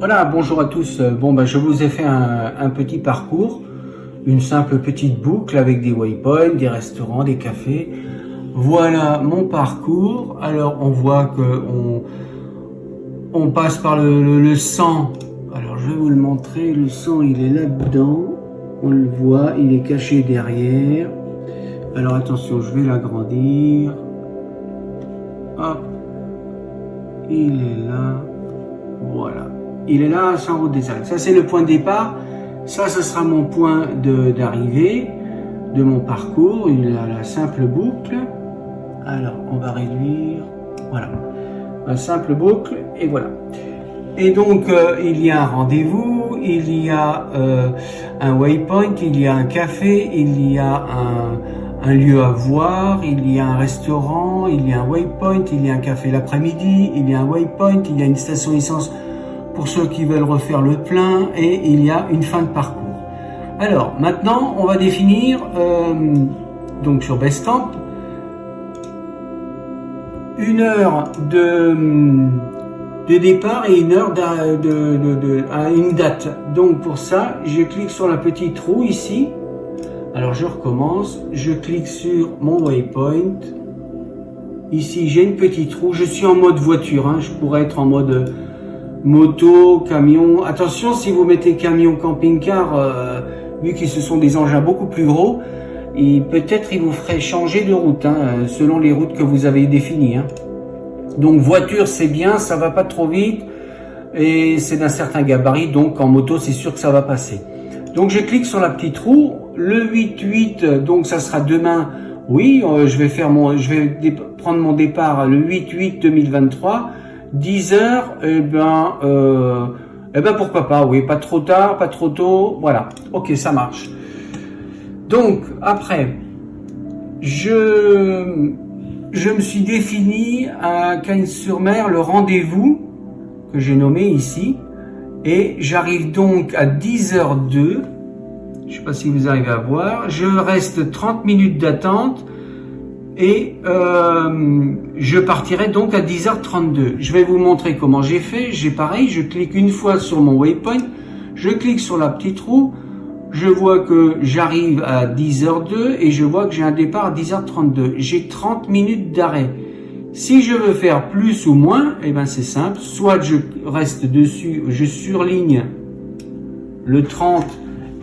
Voilà, bonjour à tous. Je vous ai fait un petit parcours, une simple petite boucle avec des waypoints, des restaurants, des cafés. Voilà mon parcours. Alors, on voit que on passe par le sang. Alors, je vais vous le montrer. Le sang, il est là-dedans. On le voit, il est caché derrière. Alors, attention, je vais l'agrandir. Hop. Il est là. Voilà. Il est là, sans route des Alpes. Ça, c'est le point de départ. Ça, ce sera mon point d'arrivée de mon parcours. Il a la simple boucle. Alors, on va réduire. Voilà. La simple boucle. Et voilà. Et donc, il y a un rendez-vous. Il y a un waypoint. Il y a un café. Il y a un lieu à voir. Il y a un restaurant. Il y a un waypoint. Il y a un café l'après-midi. Il y a un waypoint. Il y a une station essence pour ceux qui veulent refaire le plein, et il y a une fin de parcours. Alors, maintenant, on va définir, donc sur Basecamp, une heure de départ et une heure à une date. Donc, pour ça, je clique sur la petite roue ici. Alors, je recommence. Je clique sur mon waypoint. Ici, j'ai une petite roue. Je suis en mode voiture. Je pourrais être en mode moto, camion. Attention, si vous mettez camion, camping-car, vu que ce sont des engins beaucoup plus gros, et peut-être il vous ferait changer de route, selon les routes que vous avez définies. Donc voiture, c'est bien, ça va pas trop vite, et c'est d'un certain gabarit, donc en moto, c'est sûr que ça va passer. Donc je clique sur la petite roue, le 8-8, donc ça sera demain. Oui, je vais prendre mon départ le 8-8 2023. 10 heures, pourquoi pas, oui, pas trop tard, pas trop tôt, voilà, ok, ça marche. Donc, après, je me suis défini à Cagnes-sur-Mer le rendez-vous que j'ai nommé ici, et j'arrive donc à 10h02, je sais pas si vous arrivez à voir, je reste 30 minutes d'attente, et je partirai donc à 10h32. Je vais vous montrer comment j'ai fait. Pareil, je clique une fois sur mon waypoint, je clique sur la petite roue, je vois que j'arrive à 10h02 et je vois que j'ai un départ à 10h32. J'ai 30 minutes d'arrêt. Si je veux faire plus ou moins, c'est simple. Soit je reste dessus, je surligne le 30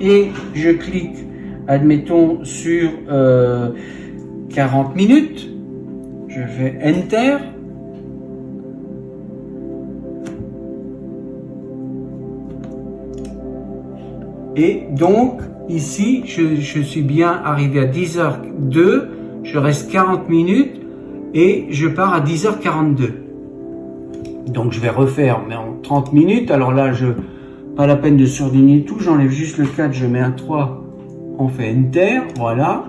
et je clique, admettons, sur 40 minutes, je fais Enter, et donc ici je suis bien arrivé à 10h02, je reste 40 minutes et je pars à 10h42. Donc je vais refaire mais en 30 minutes. Alors là, pas la peine de surligner tout, j'enlève juste le 4, je mets un 3, on fait Enter, voilà.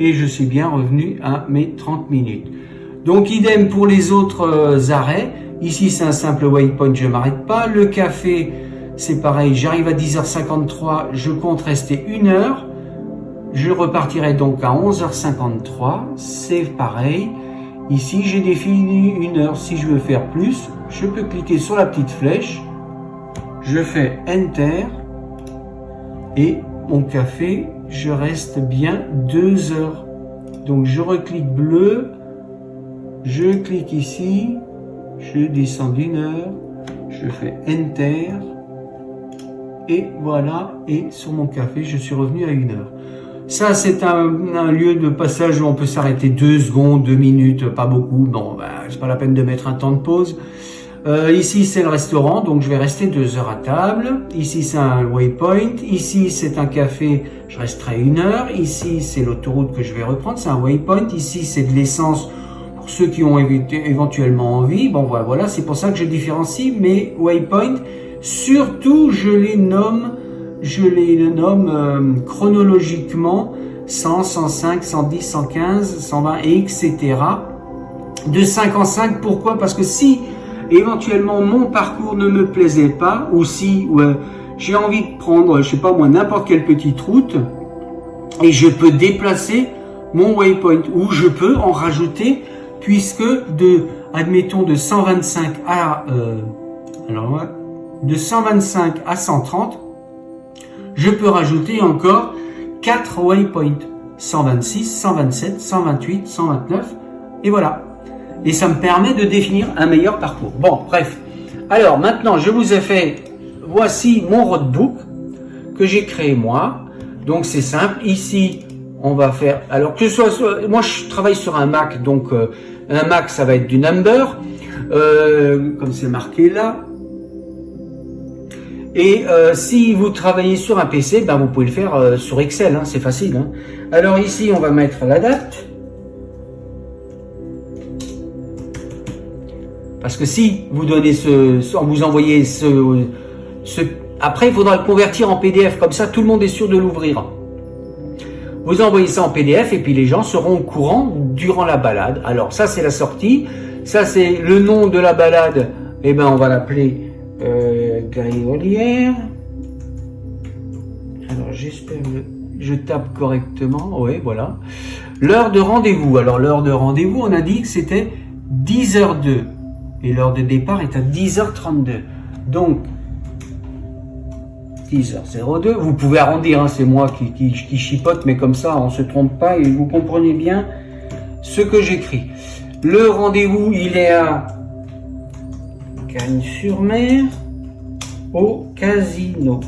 Et je suis bien revenu à mes 30 minutes. Donc idem pour les autres arrêts. Ici c'est un simple waypoint, je ne m'arrête pas. Le café, c'est pareil, j'arrive à 10h53, je compte rester 1 heure. Je repartirai donc à 11h53, c'est pareil. Ici j'ai défini 1 heure. Si je veux faire plus, je peux cliquer sur la petite flèche. Je fais Enter et mon café, je reste bien 2 heures. Donc je reclique bleu, je clique ici, je descends d'1 heure, je fais Enter, et voilà, et sur mon café, je suis revenu à 1 heure. Ça, c'est un lieu de passage où on peut s'arrêter 2 secondes, 2 minutes, pas beaucoup. Bon, c'est pas la peine de mettre un temps de pause. Ici c'est le restaurant, donc je vais rester 2 heures à table. Ici c'est un waypoint. Ici c'est un café, je resterai 1 heure. Ici c'est l'autoroute que je vais reprendre, c'est un waypoint. Ici c'est de l'essence pour ceux qui ont éventuellement envie. Bon voilà, c'est pour ça que je différencie mes waypoints. Surtout je les nomme chronologiquement 100, 105, 110, 115, 120 et etc. De 5 en 5, pourquoi? Parce que si éventuellement mon parcours ne me plaisait pas, ou si j'ai envie de prendre, je sais pas moi, n'importe quelle petite route, et je peux déplacer mon waypoint, ou je peux en rajouter, puisque admettons de 125 à alors de 125 à 130, je peux rajouter encore 4 waypoints. 126, 127, 128, 129, et voilà. Et ça me permet de définir un meilleur parcours. Bon, bref. Alors, maintenant, je vous ai fait, voici mon roadbook que j'ai créé moi. Donc, c'est simple. Ici, on va faire, alors que ce soit, moi, je travaille sur un Mac, donc un Mac, ça va être du number, comme c'est marqué là. Et si vous travaillez sur un PC, ben vous pouvez le faire sur Excel, hein, c'est facile. Hein. Alors ici, on va mettre la date. Parce que si vous donnez vous envoyez après, il faudra le convertir en PDF, comme ça tout le monde est sûr de l'ouvrir. Vous envoyez ça en PDF et puis les gens seront au courant durant la balade. Alors ça, c'est la sortie. Ça, c'est le nom de la balade. Eh ben, on va l'appeler Griolière. Alors j'espère que je tape correctement. Oui, voilà. L'heure de rendez-vous. Alors l'heure de rendez-vous, on a dit que c'était 10h02 et l'heure de départ est à 10h32. Donc 10h02. Vous pouvez arrondir, hein, c'est moi qui chipote, mais comme ça on se trompe pas et vous comprenez bien ce que j'écris. Le rendez-vous, il est à Cagnes-sur-Mer, au Casino.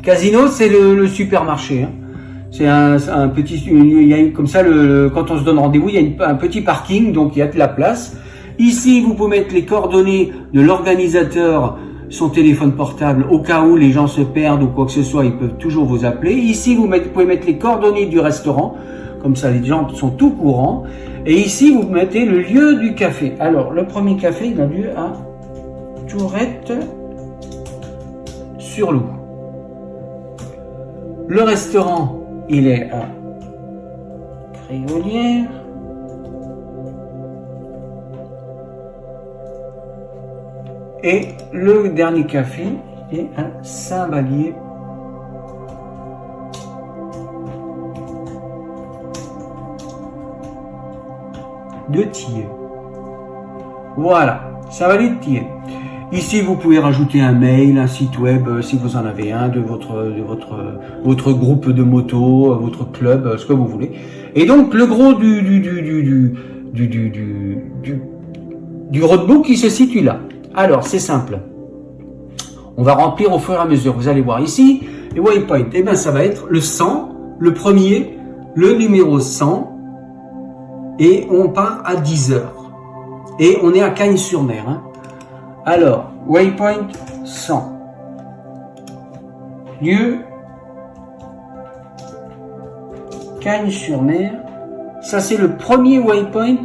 Casino, c'est le supermarché. Hein. C'est un petit, il y a comme ça, quand on se donne rendez-vous, il y a un petit parking, donc il y a de la place. Ici, vous pouvez mettre les coordonnées de l'organisateur, son téléphone portable, au cas où les gens se perdent ou quoi que ce soit, ils peuvent toujours vous appeler. Ici, vous pouvez mettre les coordonnées du restaurant, comme ça les gens sont tout courants. Et ici, vous mettez le lieu du café. Alors, le premier café, il a lieu à Tourette-sur-Loup. Le restaurant, il est à Griolière. Et le dernier café est à Saint-Vallier. De Thiers. Voilà, Saint-Vallier de Thiers. Ici, vous pouvez rajouter un mail, un site web, si vous en avez un, de votre groupe de moto, votre club, ce que vous voulez. Et donc, le gros du roadbook, il se situe là. Alors, c'est simple. On va remplir au fur et à mesure. Vous allez voir ici, les waypoints. Eh bien, ça va être le 100, le premier, le numéro 100, et on part à 10h. Et on est à Cagnes-sur-Mer. Hein. Alors, waypoint 100. Lieu, Cagnes-sur-Mer. Ça, c'est le premier waypoint.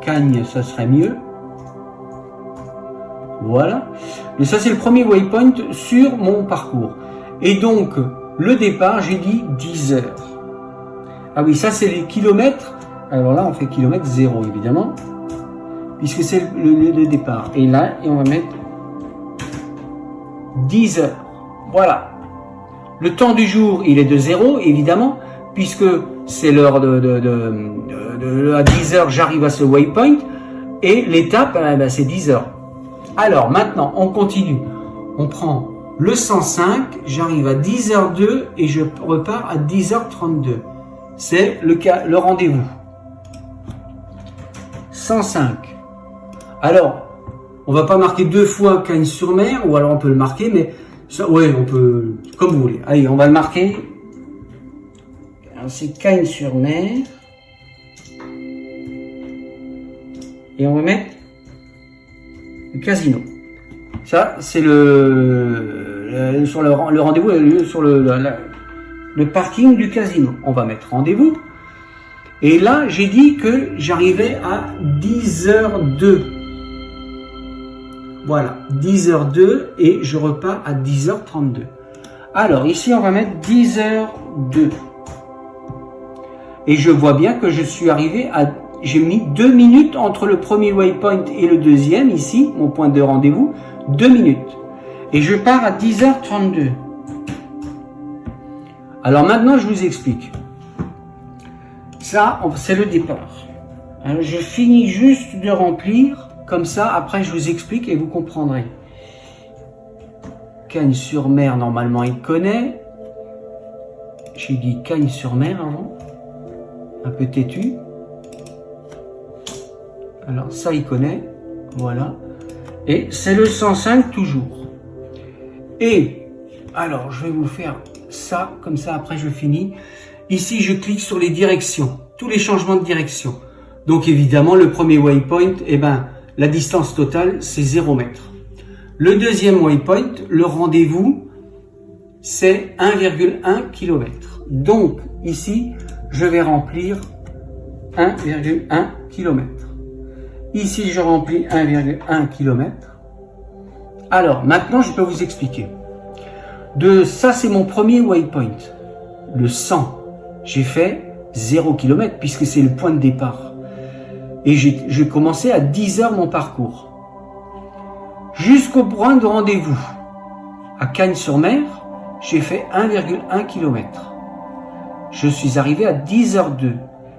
Cagnes, ça serait mieux. Voilà. Mais ça, c'est le premier waypoint sur mon parcours. Et donc, le départ, j'ai dit 10h. Ah oui, ça, c'est les kilomètres. Alors là, on fait kilomètre 0, évidemment. Puisque c'est le départ. Et là, et on va mettre 10 heures. Voilà. Le temps du jour, il est de 0, évidemment, puisque c'est l'heure à 10 heures, j'arrive à ce waypoint. Et l'étape, ben, c'est 10 heures. Alors, maintenant, on continue. On prend le 105, j'arrive à 10h02 et je repars à 10h32. C'est le rendez-vous. 105. Alors, on va pas marquer deux fois Cagnes-sur-Mer, ou alors on peut le marquer, mais ça, ouais, on peut, comme vous voulez. Allez, on va le marquer. C'est Cagnes-sur-Mer. Et on va mettre le Casino. Ça, c'est le rendez-vous sur le parking du Casino. On va mettre rendez-vous. Et là, j'ai dit que j'arrivais à 10h02. Voilà, 10h02 et je repars à 10h32. Alors, ici, on va mettre 10h02. Et je vois bien que je suis arrivé à... J'ai mis 2 minutes entre le premier waypoint et le deuxième, ici, mon point de rendez-vous, 2 minutes. Et je pars à 10h32. Alors maintenant, je vous explique. Ça, c'est le départ. Alors, je finis juste de remplir, comme ça, après je vous explique et vous comprendrez. Cagnes-sur-Mer, normalement, il connaît. J'ai dit Cagnes-sur-Mer avant. Un peu têtu. Alors, ça, il connaît. Voilà. Et c'est le 105 toujours. Et, alors, je vais vous faire ça, comme ça, après je finis. Ici, je clique sur les directions. Tous les changements de direction. Donc, évidemment, le premier waypoint, eh ben, la distance totale, c'est 0 mètre. Le deuxième waypoint, le rendez-vous, c'est 1,1 km. Donc, ici, je vais remplir 1,1 km. Ici, je remplis 1,1 km. Alors, maintenant, je peux vous expliquer. Ça, c'est mon premier waypoint. Le 100. J'ai fait 0 km puisque c'est le point de départ. Et j'ai commencé à 10 heures mon parcours. Jusqu'au point de rendez-vous. À Cagnes-sur-Mer, j'ai fait 1,1 km. Je suis arrivé à 10h02.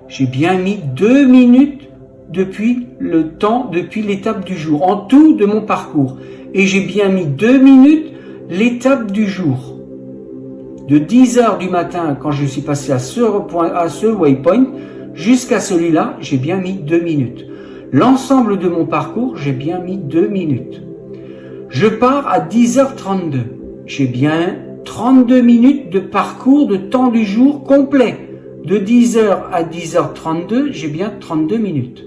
J'ai bien mis 2 minutes depuis l'étape du jour, en tout de mon parcours. Et j'ai bien mis 2 minutes l'étape du jour. De 10h du matin, quand je suis passé à ce waypoint, jusqu'à celui-là, j'ai bien mis 2 minutes. L'ensemble de mon parcours, j'ai bien mis 2 minutes. Je pars à 10h32. J'ai bien 32 minutes de parcours de temps du jour complet. De 10h à 10h32, j'ai bien 32 minutes.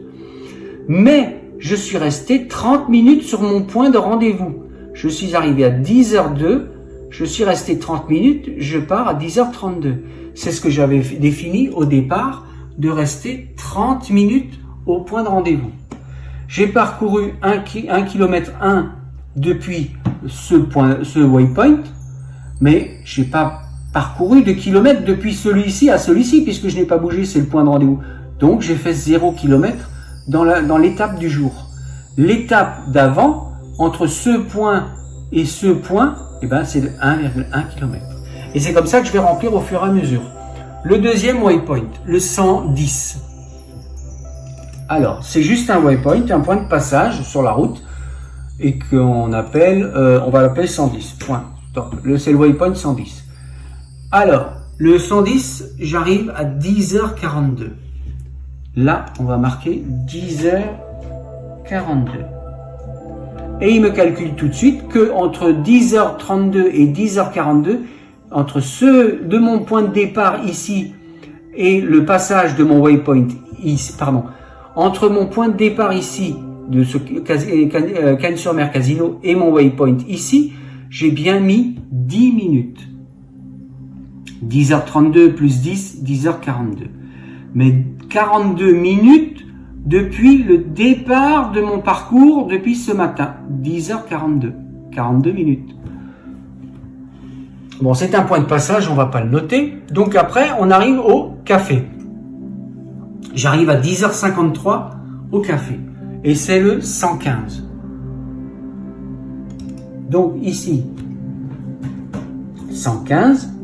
Mais je suis resté 30 minutes sur mon point de rendez-vous. Je suis arrivé à 10h02, je suis resté 30 minutes, je pars à 10h32. C'est ce que j'avais défini au départ, de rester 30 minutes au point de rendez-vous. J'ai parcouru 1 km 1 depuis ce waypoint, mais j'ai pas parcouru de kilomètres depuis celui-ci à celui-ci, puisque je n'ai pas bougé, c'est le point de rendez-vous. Donc j'ai fait 0 km dans l'étape du jour. L'étape d'avant, entre ce point et ce point, eh ben, c'est 1,1 km. Et c'est comme ça que je vais remplir au fur et à mesure. Le deuxième waypoint, le 110. Alors, c'est juste un waypoint, un point de passage sur la route, et qu'on appelle, on va l'appeler 110. Point. C'est le waypoint 110. Alors, le 110, j'arrive à 10h42. Là, on va marquer 10h42. Et il me calcule tout de suite que entre 10h32 et 10h42, entre ceux de mon point de départ ici et le passage de mon waypoint ici, entre mon point de départ ici de ce Cagnes-sur-Mer Casino et mon waypoint ici, j'ai bien mis 10 minutes. 10h32 plus 10, 10h42. Mais 42 minutes depuis le départ de mon parcours depuis ce matin. 10h42. 42 minutes. Bon, c'est un point de passage, on va pas le noter. Donc après, on arrive au café. J'arrive à 10h53 au café. Et c'est le 115. Donc ici, 115.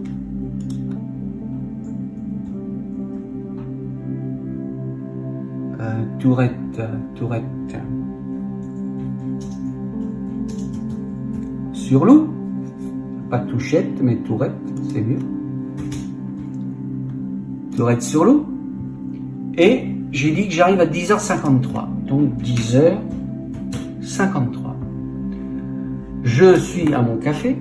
Tourette. Sur l'eau. Pas touchette, mais tourette, c'est mieux. Tourette sur l'eau. Et j'ai dit que j'arrive à 10h53. Donc 10h53. Je suis à mon café.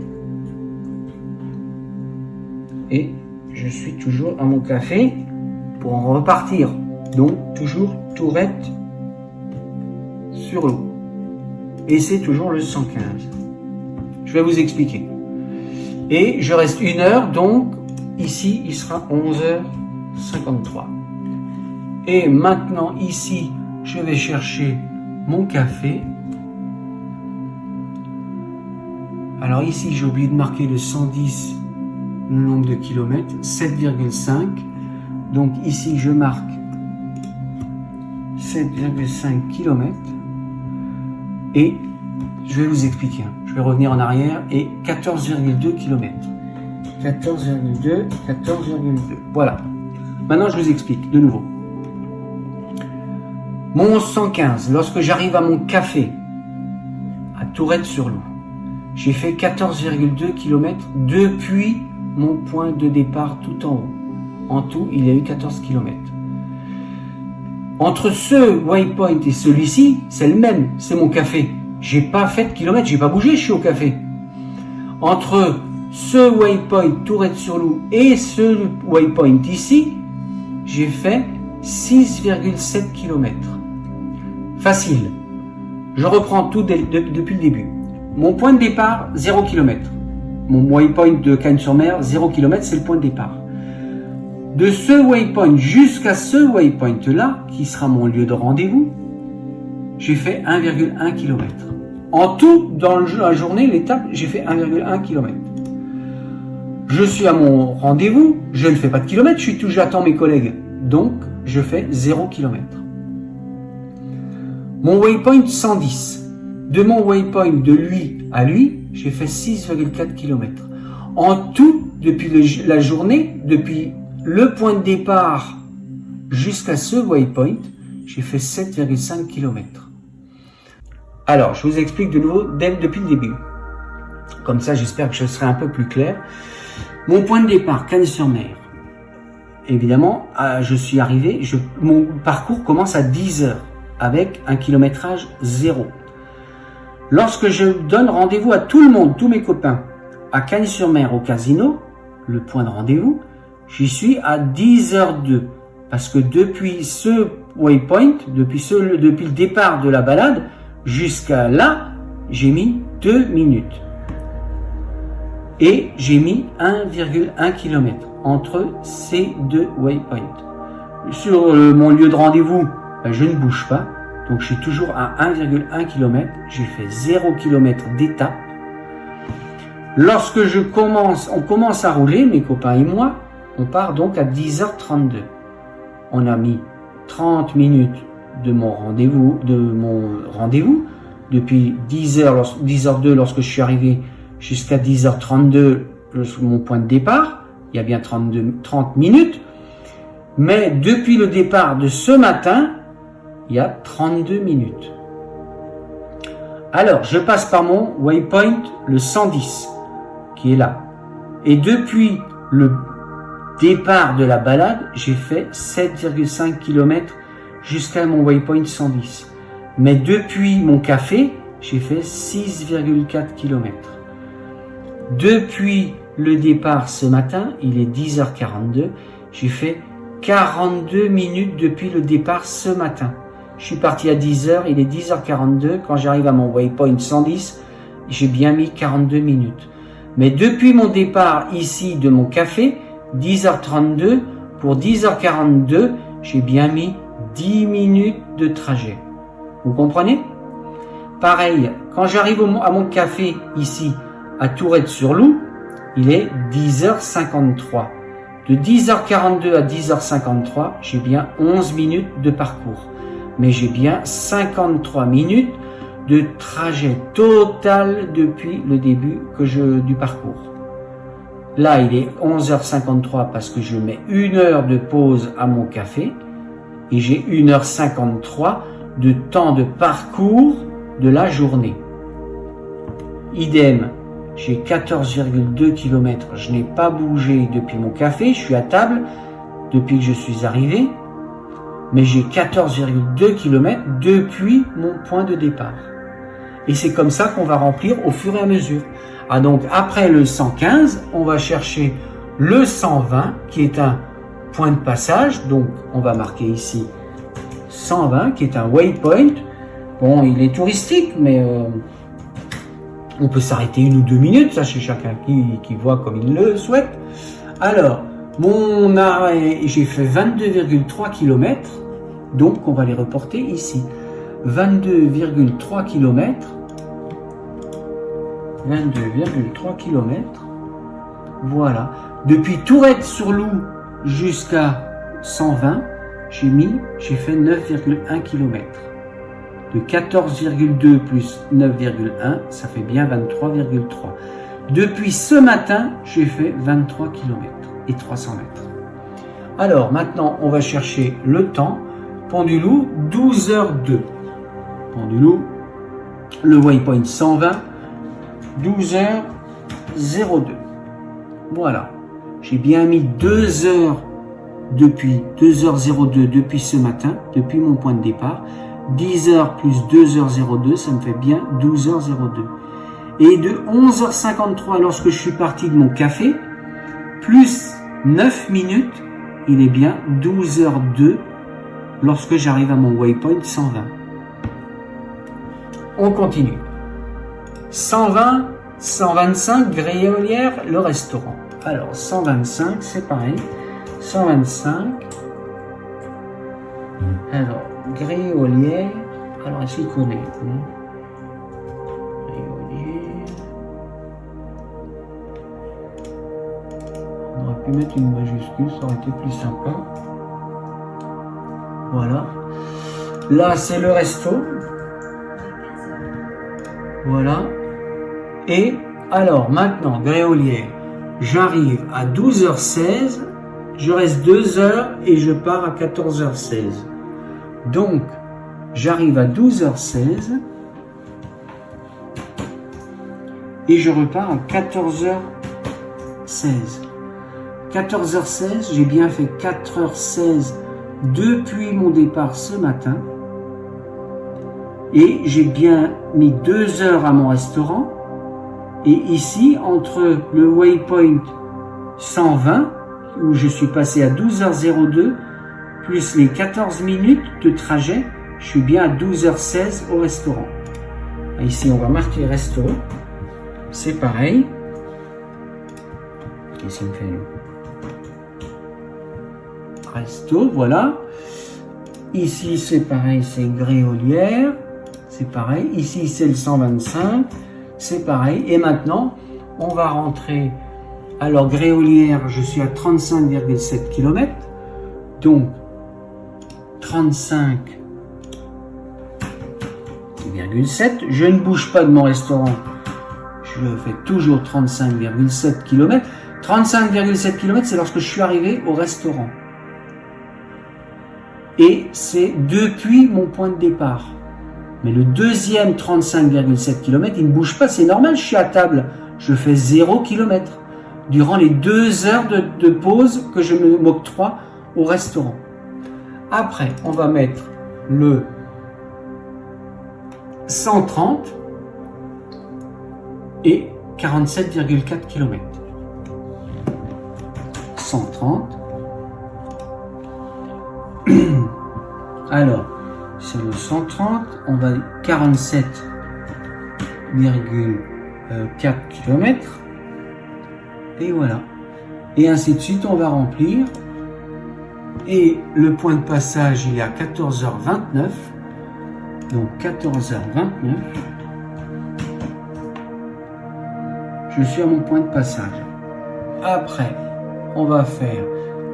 Et je suis toujours à mon café pour en repartir. Donc toujours tourette sur l'eau. Et c'est toujours le 115. Je vais vous expliquer. Et je reste 1 heure, donc ici il sera 11h53. Et maintenant ici, je vais chercher mon café. Alors ici, j'ai oublié de marquer le 110, le nombre de kilomètres, 7,5. Donc ici, je marque 7,5 km. Et je vais vous expliquer. Je vais revenir en arrière et 14,2 km. 14,2. Voilà. Maintenant, je vous explique de nouveau. Mon 115, lorsque j'arrive à mon café, à Tourette-sur-Loup, j'ai fait 14,2 km depuis mon point de départ tout en haut. En tout, il y a eu 14 km. Entre ce waypoint et celui-ci, c'est le même, c'est mon café. J'ai pas fait de kilomètres, j'ai pas bougé, je suis au café. Entre ce waypoint Tourette-sur-Loup et ce waypoint ici, j'ai fait 6,7 km. Facile. Je reprends tout depuis le début. Mon point de départ, 0 km. Mon waypoint de Cagnes-sur-Mer, 0 km, c'est le point de départ. De ce waypoint jusqu'à ce waypoint là, qui sera mon lieu de rendez-vous, j'ai fait 1,1 km. En tout, dans la journée, l'étape, j'ai fait 1,1 km. Je suis à mon rendez-vous, je ne fais pas de kilomètres, j'attends mes collègues. Donc, je fais 0 km. Mon waypoint 110. De mon waypoint de lui à lui, j'ai fait 6,4 km. En tout, depuis la journée, depuis le point de départ jusqu'à ce waypoint, j'ai fait 7,5 km. Alors, je vous explique de nouveau depuis le début. Comme ça, j'espère que je serai un peu plus clair. Mon point de départ, Cagnes-sur-Mer. Évidemment, je suis arrivé, mon parcours commence à 10 heures avec un kilométrage 0. Lorsque je donne rendez-vous à tout le monde, tous mes copains, à Cagnes-sur-Mer au casino, le point de rendez-vous, j'y suis à 10h02. Parce que depuis ce waypoint, depuis le départ de la balade, jusqu'à là, j'ai mis 2 minutes. Et j'ai mis 1,1 km entre ces deux waypoints. Sur mon lieu de rendez-vous, je ne bouge pas. Donc je suis toujours à 1,1 km. J'ai fait 0 km d'étape. Lorsque on commence à rouler, mes copains et moi, on part donc à 10h32. On a mis 30 minutes de mon rendez-vous, depuis 10h02 lorsque je suis arrivé jusqu'à 10h32, mon point de départ. Il y a bien 30 minutes. Mais depuis le départ de ce matin, il y a 32 minutes. Alors, je passe par mon waypoint, le 110, qui est là. Et depuis le départ de la balade, j'ai fait 7,5 km jusqu'à mon waypoint 110. Mais depuis mon café, j'ai fait 6,4 km. Depuis le départ ce matin, il est 10h42, j'ai fait 42 minutes depuis le départ ce matin. Je suis parti à 10h, il est 10h42, quand j'arrive à mon waypoint 110, j'ai bien mis 42 minutes. Mais depuis mon départ ici de mon café, 10h32, pour 10h42, j'ai bien mis 10 minutes de trajet. Vous comprenez? Pareil, quand j'arrive à mon café ici, à Tourette-sur-Loup, il est 10h53. De 10h42 à 10h53, j'ai bien 11 minutes de parcours. Mais j'ai bien 53 minutes de trajet total depuis le début du parcours. Là, il est 11h53 parce que je mets 1 heure de pause à mon café et j'ai 1h53 de temps de parcours de la journée. Idem, j'ai 14,2 km. Je n'ai pas bougé depuis mon café, je suis à table depuis que je suis arrivé, mais j'ai 14,2 km depuis mon point de départ. Et c'est comme ça qu'on va remplir au fur et à mesure. Ah donc après le 115, on va chercher le 120 qui est un point de passage. Donc on va marquer ici 120 qui est un waypoint. Bon, il est touristique, mais on peut s'arrêter 1 ou 2 minutes, ça c'est chacun qui voit comme il le souhaite. Alors, mon arrêt, j'ai fait 22,3 km, donc on va les reporter ici. 22,3 km. 22,3 km. Voilà. Depuis Tourette-sur-Loup jusqu'à 120, j'ai fait 9,1 km. De 14,2 plus 9,1, ça fait bien 23,3. Depuis ce matin, j'ai fait 23 km et 300 mètres. Alors maintenant, on va chercher le temps. Pont-du-Loup, 12h02. Pont-du-Loup, le waypoint 120, 12h02. Voilà. J'ai bien mis 2 heures depuis 2h02 depuis ce matin, depuis mon point de départ. 10 heures plus 2h02, ça me fait bien 12h02. Et de 11h53 lorsque je suis parti de mon café, plus 9 minutes, il est bien 12h02 lorsque j'arrive à mon waypoint 120. On continue. 120, 125, grille éolière, le restaurant. Alors 125, c'est pareil. 125. Alors, grille éolière. Alors, est-ce qu'il connaît? On aurait pu mettre une majuscule, ça aurait été plus sympa. Voilà. Là, c'est le resto. Voilà. Et alors, maintenant, grille éolière. J'arrive à 12h16. Je reste 2 heures et je pars à 14h16. Donc, j'arrive à 12h16 et je repars à 14h16. 14h16, j'ai bien fait 4h16 depuis mon départ ce matin et j'ai bien mis 2 heures à mon restaurant. Et ici, entre le waypoint 120, où je suis passé à 12h02, plus les 14 minutes de trajet, je suis bien à 12h16 au restaurant. Ici, on va marquer resto. C'est pareil. Qu'est-ce qu'il me fait? Resto, voilà. Ici, c'est pareil, c'est grille éolière. C'est pareil. Ici, c'est le 125. C'est pareil. Et maintenant, on va rentrer. Alors, grille éolière, je suis à 35,7 km. Donc, 35,7. Je ne bouge pas de mon restaurant. Je fais toujours 35,7 km. 35,7 km, c'est lorsque je suis arrivé au restaurant. Et c'est depuis mon point de départ. Mais le deuxième 35,7 km, il ne bouge pas, c'est normal, je suis à table. Je fais 0 km durant les 2 heures de pause que je m'octroie au restaurant. Après, on va mettre le 130 et 47,4 km. 130. Alors, c'est le 130, on va 47,4 km. Et voilà. Et ainsi de suite, on va remplir. Et le point de passage, il est à 14h29. Donc 14h29. Je suis à mon point de passage. Après, on va faire,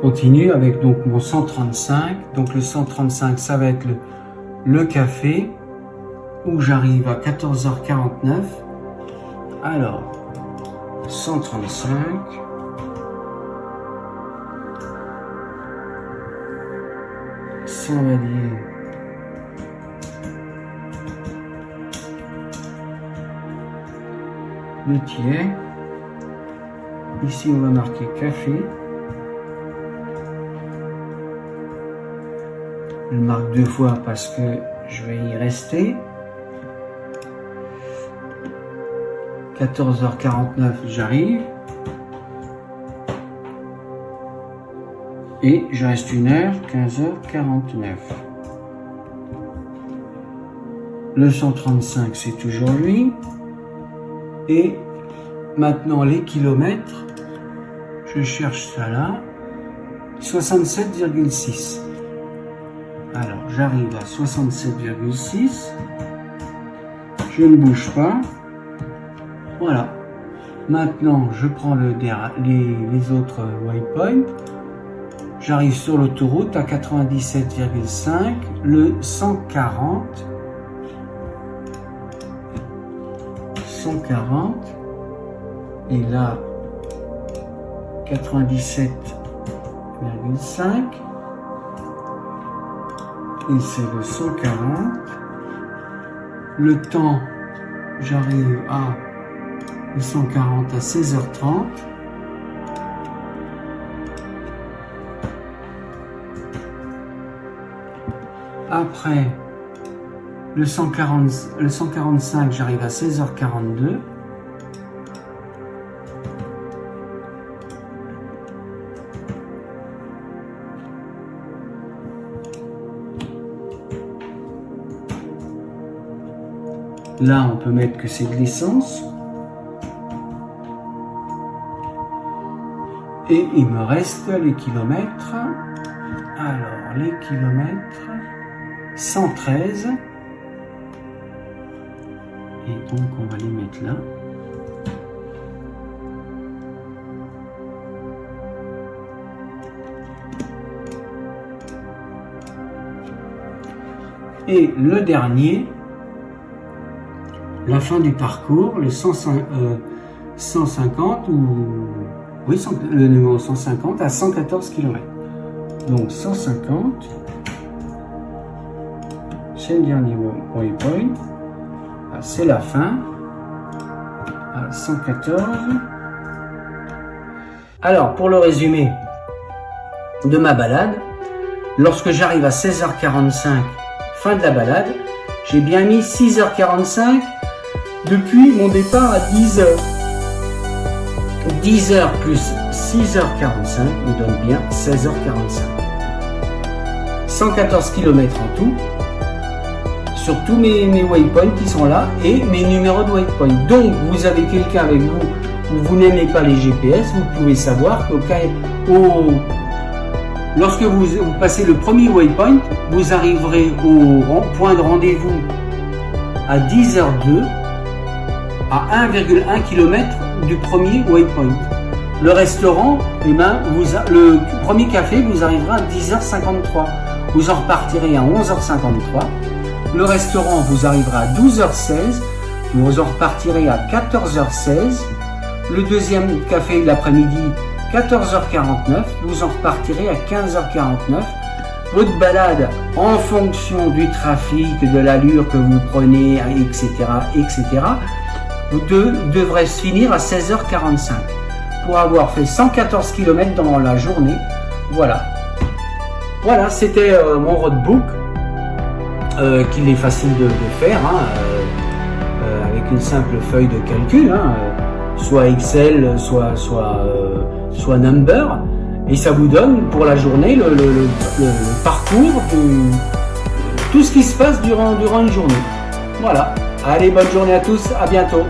continue avec donc mon 135. Donc le 135, ça va être le café, où j'arrive à 14h49. Alors, 135. On va dire le tiers. Ici, on va marquer café. Je le marque 2 fois parce que je vais y rester. 14h49, j'arrive. Et je reste 1 heure, 15h49. Le 135, c'est toujours lui. Et maintenant, les kilomètres, je cherche ça là. 67,6. Alors, j'arrive à 67,6. Je ne bouge pas. Voilà. Maintenant, je prends les autres waypoints. J'arrive sur l'autoroute à 97,5, le 140, 140, et là 97,5, et c'est le 140. Le temps, j'arrive à le 140 à 16h30. Après, le 145, j'arrive à 16h42. Là, on peut mettre que c'est de l'essence. Et il me reste les kilomètres. Alors, les kilomètres, 113. Et donc, on va les mettre là. Et le dernier, la fin du parcours, le 150 ou... Oui, le numéro 150 à 114 km. Donc 150, c'est le dernier waypoint. C'est la fin. À 114. Alors, pour le résumé de ma balade, lorsque j'arrive à 16h45, fin de la balade, j'ai bien mis 6h45 depuis mon départ à 10h. 10h plus 6h45 me donne bien 16h45. 114 km en tout, sur tous mes waypoints qui sont là et mes numéros de waypoint. Donc, vous avez quelqu'un avec vous où vous n'aimez pas les GPS, vous pouvez savoir que lorsque vous passez le premier waypoint, vous arriverez au point de rendez-vous à 10h02 à 1,1 km du premier waypoint. Le restaurant, eh ben, le premier café vous arrivera à 10h53. Vous en repartirez à 11h53. Le restaurant vous arrivera à 12h16. Vous en repartirez à 14h16. Le deuxième café de l'après-midi, 14h49. Vous en repartirez à 15h49. Votre balade, en fonction du trafic, de l'allure que vous prenez, etc., vous devrez finir à 16h45 pour avoir fait 114 km dans la journée. Voilà. Voilà, c'était mon roadbook qu'il est facile de faire avec une simple feuille de calcul, soit Excel, soit Number, et ça vous donne pour la journée le parcours de tout ce qui se passe durant une journée. Voilà. Allez, bonne journée à tous, à bientôt.